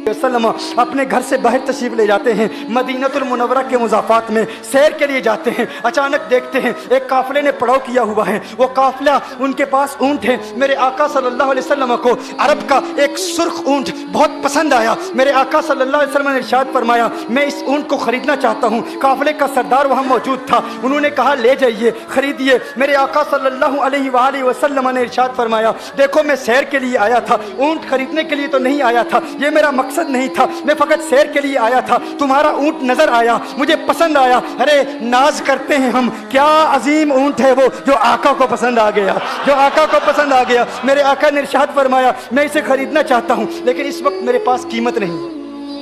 वसल्लम अपने घर से बाहर तशरीफ ले जाते हैं, मदीनतुल मुनव्वरा के मुज़ाफ़ात में सैर के लिए जाते हैं। अचानक देखते हैं एक काफ़िले ने पड़ाव किया हुआ है, वो काफ़िला उनके पास ऊँट है। मेरे आका सल्लल्लाहु अलैहि वसल्लम को अरब का एक सुर्ख ऊँट बहुत पसंद आया। मेरे आका सल्लल्लाहु अलैहि वसल्लम ने इरशाद फरमाया, मैं इस ऊँट को ख़रीदना चाहता हूँ। काफ़िले का सरदार वहाँ मौजूद था, उन्होंने कहा ले जाइए, ख़रीदिए। मेरे आका सल्लल्लाहु अलैहि वसल्लम ने इरशाद फरमाया, देखो मैं सैर के लिए आया था, ऊँट खरीदने के लिए तो नहीं आया था, ये मेरा मकसद नहीं था, मैं फकत सैर के लिए आया था। तुम्हारा ऊँट नजर आया, मुझे पसंद आया। अरे नाज करते हैं हम, क्या अजीम ऊँट है वो जो आका को पसंद आ गया, जो आका को पसंद आ गया। मेरे आका ने इरशाद फरमाया, मैं इसे खरीदना चाहता हूँ, लेकिन इस वक्त मेरे पास कीमत नहीं,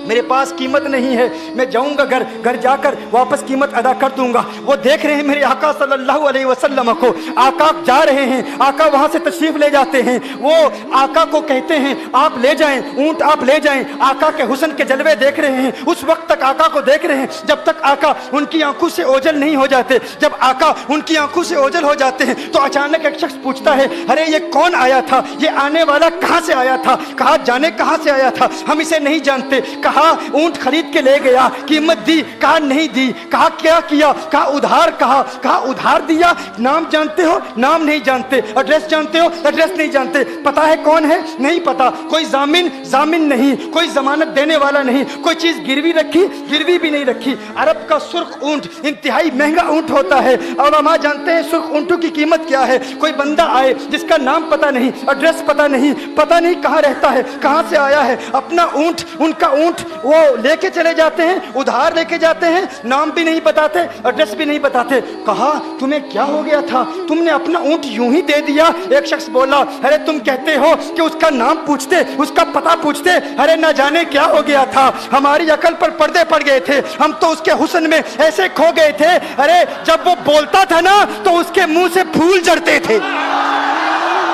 मेरे पास कीमत नहीं है। मैं जाऊंगा घर जाकर वापस कीमत अदा कर दूंगा। वो देख रहे हैं मेरे आका सल्लल्लाहु अलैहि वसल्लम को, आका जा रहे हैं, आका वहां से तशरीफ ले जाते हैं। वो आका को कहते हैं आप ले जाएं, ऊंट आप ले जाएं। आका के हुस्न के जलवे देख रहे हैं, उस वक्त तक आका को देख रहे हैं जब तक आका उनकी आंखों से ओझल नहीं हो जाते। जब आका उनकी आंखों से ओझल हो जाते हैं तो अचानक एक शख्स पूछता है, अरे ये कौन आया था, ये आने वाला कहां से आया था? कहा जाने कहां से आया था, हम इसे नहीं जानते। कहा ऊंट खरीद के ले गया, कीमत दी, कहा नहीं दी। कहा क्या किया, कहा उधार, कहा उधार दिया। नाम जानते हो, नाम नहीं जानते। एड्रेस जानते हो, एड्रेस नहीं जानते। पता है कौन है, नहीं पता। कोई जामिन नहीं, कोई जमानत देने वाला नहीं, कोई चीज गिरवी रखी, गिरवी भी नहीं रखी। अरब का सुर्ख ऊंट इंतहाई महंगा ऊंट होता है। उलमा जानते हैं सुर्ख ऊंटों की कीमत क्या है। कोई बंदा आए जिसका नाम पता नहीं, एड्रेस पता नहीं कहाँ रहता है, कहाँ से आया है, अपना ऊंट, उनका ऊंट वो लेके चले जाते हैं, उधार लेके जाते हैं, नाम भी नहीं बताते, एड्रेस भी नहीं बताते। कहा तुम्हें क्या हो गया था, तुमने अपना ऊंट यूं ही दे दिया? एक शख्स बोला, अरे तुम कहते हो कि उसका नाम पूछते, उसका पता पूछते, अरे ना जाने क्या हो गया था, हमारी अकल पर पर्दे पड़ गए थे, हम तो उसके हुस्न में ऐसे खो गए थे। अरे जब वो बोलता था ना तो उसके मुंह से फूल झड़ते थे,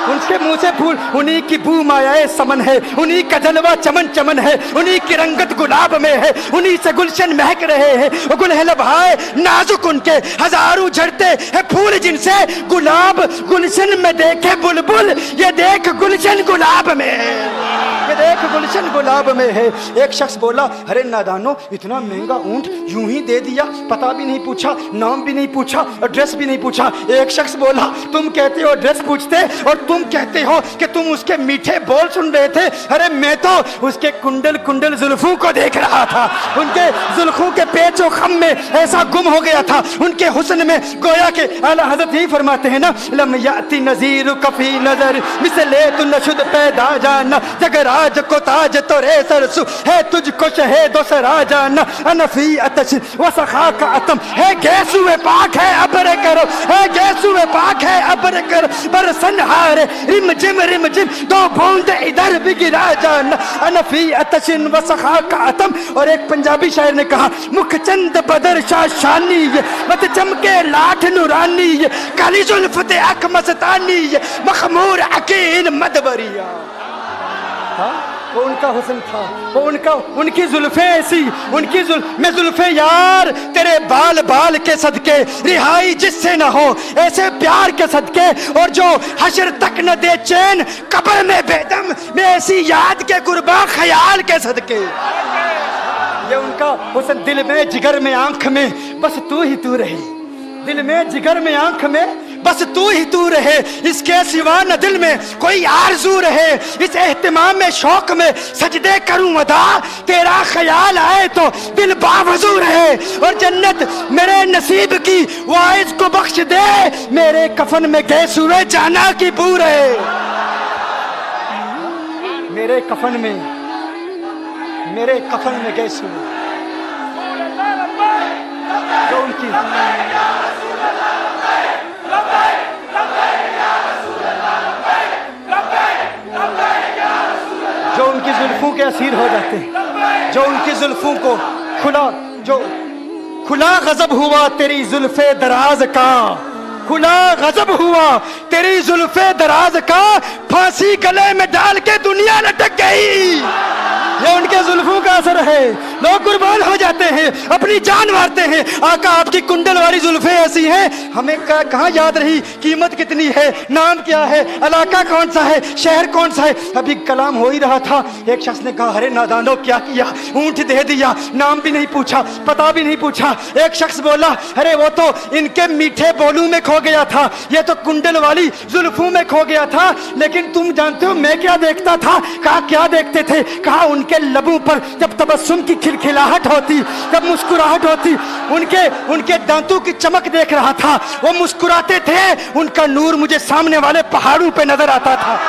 उनके मुंह से फूल। उन्हीं की बू मायाए समन है, उन्हीं का जलवा चमन चमन है, उन्हीं की रंगत गुलाब में है, उन्हीं से गुलशन महक रहे हैं। गुल है लभाए नाजुक उनके, हजारों झड़ते हैं फूल जिनसे गुलाब गुलशन में देखे बुलबुल, ये देख गुलशन गुलाब में है, ये देख गुलशन गुलाब में है। एक शख्स बोला, अरे नादानो इतना महंगा ऊंट यूं ही दे दिया, पता भी नहीं पूछा, नाम भी नहीं पूछा, एड्रेस भी नहीं पूछा। एक शख्स बोला, तुम कहते हो एड्रेस पूछते और तुम कहते हो कि तुम उसके मीठे बोल सुन रहे थे। अरे मैं तो उसके कुंडल जुल्फों को देख रहा था, उनके जुल्फों के पेचो खम में ऐसा गुम हो गया था, उनके हुस्न में। गोया के आला हजरत यही फरमाते हैं ना, लम याती नजीर कफी नजर मिसले तु नशुद पैदा जाना, जगराज को ताज तो रे सरसु है तुझको शहे दो सरा जाना, अनफी अतश व सखा का अतम है गैसु वे पाक है अबर करो, है गैसु वे पाक है अबर करो, पर सनहार रिम जिम दो बूंद इधर भी गिरा जाना, अनफी अतशिन व सखा का अतम। और एक पंजाबी शायर ने कहा, मुख चंद बदर शाशानी मत चमके लाठ नूरानी, काली जुल्फ ते अख मस्तानी, मखमूर अकीन मदबरिया। वो उनका हुस्न था, वो उनकी जुल्फे ऐसी, मैं जुल्फे यार तेरे बाल बाल के सदके, रिहाई जिससे न हो ऐसे प्यार के सदके, और जो हशर तक न दे चैन कब्र में बेदम, मैं ऐसी याद के कुर्बा ख्याल के सदके। ये उनका हुस्न दिल में जिगर में आंख में बस तू ही तू रहे, दिल में जिगर में आंख में बस तू ही तू रहे, इसके सिवा न दिल में कोई आरज़ू रहे। इस एहतिमाम में शौक में सजदे करूं अदा, तेरा ख्याल आए तो दिल बावजू रहे, और जन्नत मेरे नसीब की वाइज को बख्श दे, मेरे कफन में गए सूरज जाना की बू रहे, मेरे कफन में गए सूरज जो उनकी जुल्फों के असीर हो जाते हैं, जो उनकी जुल्फों को खुला गजब हुआ तेरी जुल्फे दराज का, खुला गजब हुआ तेरी जुल्फे दराज का, फांसी गले में डाल के दुनिया लटक गई। ये उनके जुल्फों का असर है, लोग कुर्बान हो जाते जाते हैं, अपनी जान मारते हैं। आका आपकी कुंडल वाली जुल्फें ऐसी हैं, हमें कहाँ याद रही कीमत कितनी है, नाम क्या है, इलाका कौन सा है, शहर कौन सा है। अभी कलाम हो ही रहा था, एक शख्स ने कहा अरे नादानो क्या किया, ऊंट दे दिया, नाम भी नहीं पूछा, पता भी नहीं पूछा। एक शख्स बोला अरे वो तो इनके मीठे बोलू में खो गया था, ये तो कुंडल वाली जुल्फों में खो गया था। लेकिन तुम जानते हो मैं क्या देखता था? कहा क्या देखते थे? कहा उनके लबों पर जब तबस्सुम की खिलखिलाहट होती, जब मुस्कुराहट होती, उनके दांतों की चमक देख रहा था। वो मुस्कुराते थे, उनका नूर मुझे सामने वाले पहाड़ों पे नजर आता था,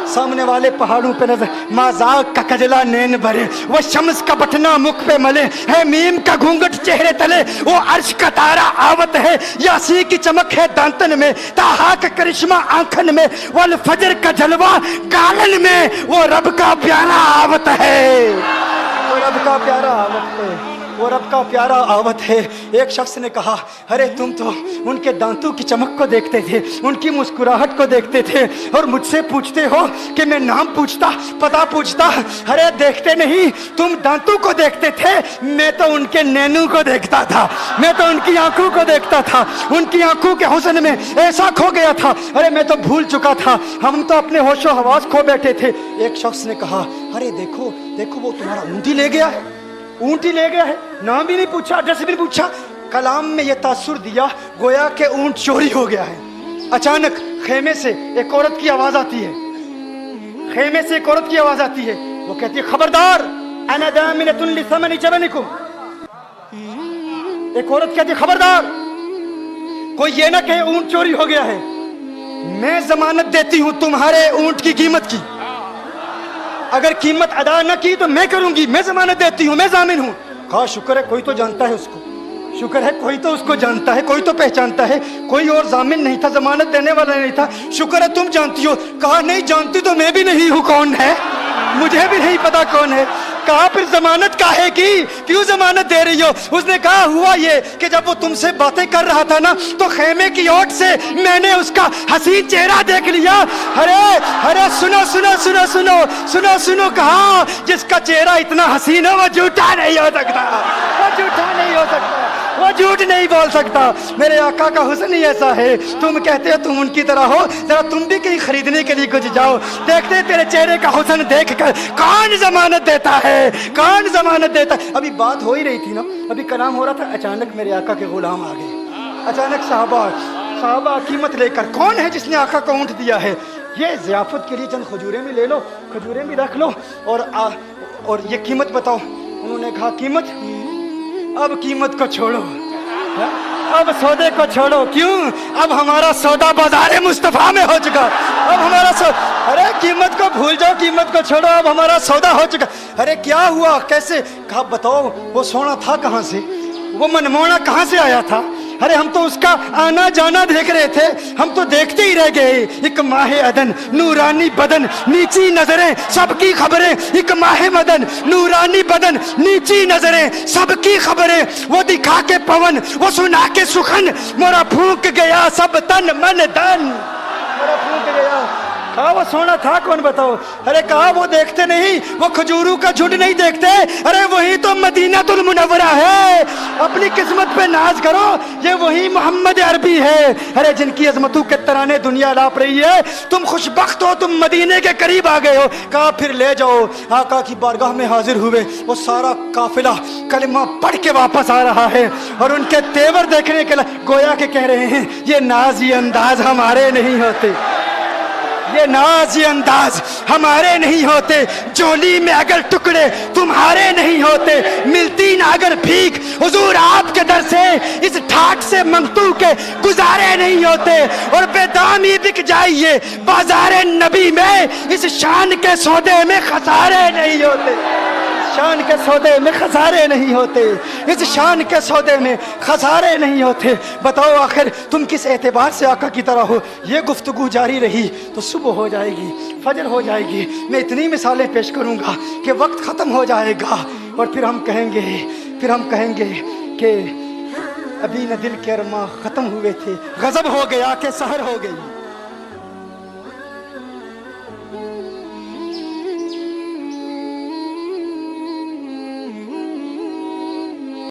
सामने वाले पहाड़ों पे नजर। माजाक का कजला नैन भरे, वो शम्स का बटना मुख पे मले, है मीम का घूंघट चेहरे तले, वो अर्श का तारा आवत है, यासी की चमक है दांतन में, ताहा का करिश्मा आंखन में, वल फजर का जलवा गालन में, वो रब का प्यारा आवत है, वो रब का प्यारा आवत है, वो रब का प्यारा आवत है। एक शख्स ने कहा अरे तुम तो उनके दांतों की चमक को देखते थे, उनकी मुस्कुराहट को देखते थे, और मुझसे पूछते हो कि मैं नाम पूछता, पता पूछता। अरे देखते नहीं, तुम दांतों को देखते थे, मैं तो उनके नैनों को देखता था, मैं तो उनकी आंखों को देखता था, उनकी आंखों के हुस्न में ऐसा खो गया था, अरे मैं तो भूल चुका था, हम तो अपने होशो हवास खो बैठे थे। एक शख्स ने कहा अरे देखो देखो वो तुम्हारा ऊँट ही ले गया है, ऊँट ही ले गया है, नाम भी नहीं पूछा, एड्रेस भी नहीं पूछा। कलाम में ये तासुर दिया गोया के ऊँट चोरी हो गया है। अचानक खेमे से एक औरत की आवाज आती है, खेमे से एक औरत की आवाज आती है, वो कहती है खबरदार अना दामिनतुन लिसमनि जबनिकुम। एक औरत कहती है खबरदार कोई ये ना कहे ऊँट चोरी हो गया है, मैं जमानत देती हूँ तुम्हारे ऊँट की कीमत की, अगर कीमत अदा न की तो मैं करूंगी, मैं जमानत देती हूँ, मैं जामिन हूँ। कहा शुक्र है कोई तो जानता है उसको, शुक्र है कोई तो उसको जानता है, कोई तो पहचानता है, कोई और जामिन नहीं था, जमानत देने वाला नहीं था, शुक्र है तुम जानती हो। कहा नहीं जानती तो मैं भी नहीं हूँ, कौन है मुझे भी नहीं पता कौन है। कहा फिर जमानत काहे की, क्यों जमानत दे रही हो? उसने कहा हुआ ये कि जब वो तुमसे बातें कर रहा था ना, तो खेमे की ओट से मैंने उसका हसीन चेहरा देख लिया। अरे अरे सुनो सुनो सुनो सुनो सुनो सुनो, कहा जिसका चेहरा इतना हसीन है वो झूठा नहीं हो सकता, वो झूठा नहीं हो सकता, वो झूठ नहीं बोल सकता। मेरे आका का हुस्न ही ऐसा है, तुम कहते हो तुम उनकी तरह हो, जरा तुम भी कहीं खरीदने के लिए कुछ जाओ, देखते तेरे चेहरे का हुस्न देख कर कौन जमानत देता है, कौन जमानत देता है। अभी बात हो ही रही थी ना, अभी कलाम हो रहा था, अचानक मेरे आका के गुलाम आ गए, अचानक साहबा कीमत लेकर। कौन है जिसने आका को ऊँट दिया है? ये ज़ियाफत के लिए चंद खजूरें भी ले लो, खजूरें भी रख लो, और ये कीमत बताओ। उन्होंने कहा कीमत, अब कीमत को छोड़ो, अब सौदे को छोड़ो। क्यों? अब हमारा सौदा बाजार मुस्तफा में हो चुका, अब हमारा अरे कीमत को भूल जाओ, कीमत को छोड़ो, अब हमारा सौदा हो चुका। अरे क्या हुआ, कैसे? कहा बताओ वो सोना था कहाँ से, वो मनमोहना कहाँ से आया था? अरे हम तो उसका आना जाना देख रहे थे, हम तो देखते ही रह गए। एक माहे अदन नूरानी बदन नीची नजरें सबकी खबरें, एक माहे मदन नूरानी बदन नीची नजरें सबकी खबरें, वो दिखा के पवन वो सुना के सुखन, मोरा फूंक गया सब तन मन धन, मोरा फूंक गया। कहा वो सोना था कौन बताओ? अरे कहा वो देखते नहीं, वो खजूरों का झुंड नहीं देखते, अरे वही तो मदीनातुल मुनव्वरा है। अपनी किस्मत पे नाज करो, ये वही मोहम्मद अरबी है। अरे जिनकी अजमतों के तराने दुनिया लाप रही है, तुम खुशबख्त हो, तुम मदीने के करीब आ गए हो। कहा फिर ले जाओ। आका की बारगाह में हाजिर हुए, वो सारा काफिला कलिमा पढ़ के वापस आ रहा है, और उनके तेवर देखने के लिए गोया के कह रहे हैं ये नाज ये अंदाज हमारे नहीं होते, ये नाज ये अंदाज हमारे नहीं होते, जोली में अगर टुकड़े तुम्हारे नहीं होते, मिलती ना अगर भीख हुजूर आपके दर से, इस ठाट से मंगतू के गुजारे नहीं होते, और बेदामी बिक जाइए बाजारे नबी में, इस शान के सौदे में खसारे नहीं होते, शान के सौदे में खसारे नहीं होते, इस शान के सौदे में खसारे नहीं होते। बताओ आखिर तुम किस एतबार से आका की तरह हो? ये गुफ्तगू जारी रही तो सुबह हो जाएगी, फजर हो जाएगी, मैं इतनी मिसालें पेश करूंगा कि वक्त ख़त्म हो जाएगा, और फिर हम कहेंगे कि अभी न दिल के अरमा ख़त्म हुए थे, गज़ब हो गया कि सहर हो गई।